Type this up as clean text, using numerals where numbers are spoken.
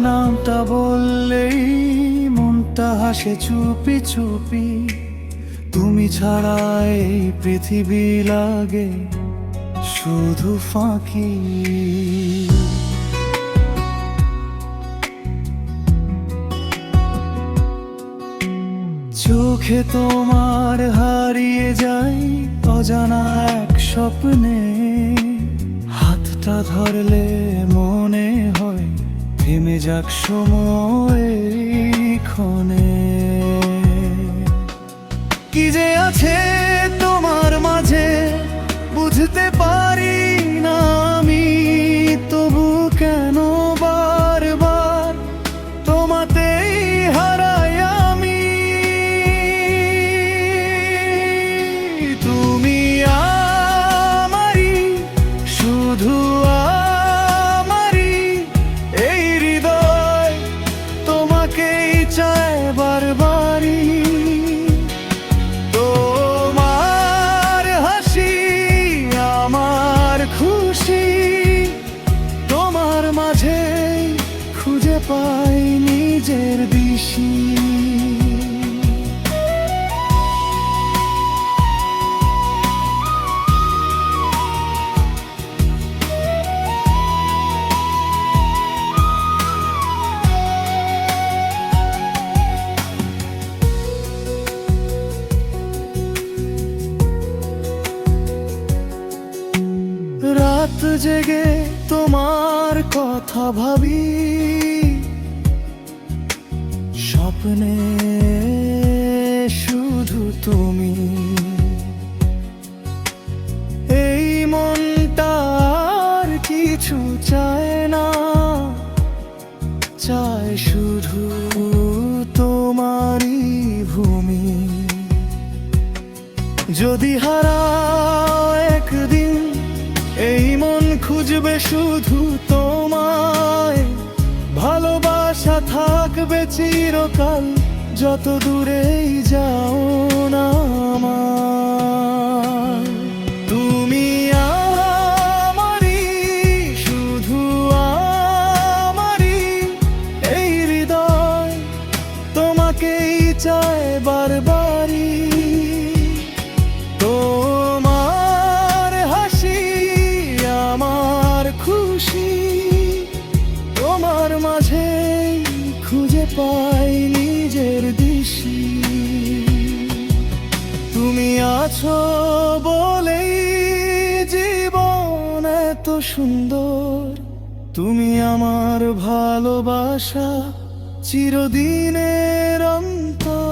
নামটা বললেই মনটা হাসে চুপি চুপি। তুমি ছাড়া এই পৃথিবী লাগে শুধু ফাঁকি। চোখে তোমার হারিয়ে যাই অজানা এক স্বপ্নে। হাতটা ধরলে মনে হয় থেমে যাক সময় ক্ষণে। কি যে আছে তোমার মাঝে বুঝতে পারি না আমি, তবু কেন বারবার তোমাতেই হারাই আমি। তুমি আমারই, শুধু আমারই, এই হৃদয় তোমাকেই চায় বারবারই। তোমার হাসি আমার খুশি, তোমার মাঝে খুঁজে পাই নিজের দিশি। রাত জেগে তোমার কথা ভাবি, স্বপ্নে শুধু তুমি। এই মনটা আর কিছু চায় না, চায় শুধু তোমারই ভূমি। যদি হারাও একদিন এই মন খুঁজবে শুধু তোমায়। ভালোবাসা থাকবে চিরকাল যত দূরেই যাও না আমার। তুমি আমারই, শুধু আমারই, এই হৃদয় তোমাকেই চায় বারবারই। তোমার হাসি আমার খুশি, তোমার মাঝে খুঁজে পাই নিজের দিশি। তুমি আছো বলেই জীবন এত সুন্দর। তুমি আমার ভালোবাসা চিরদিনের অন্তর।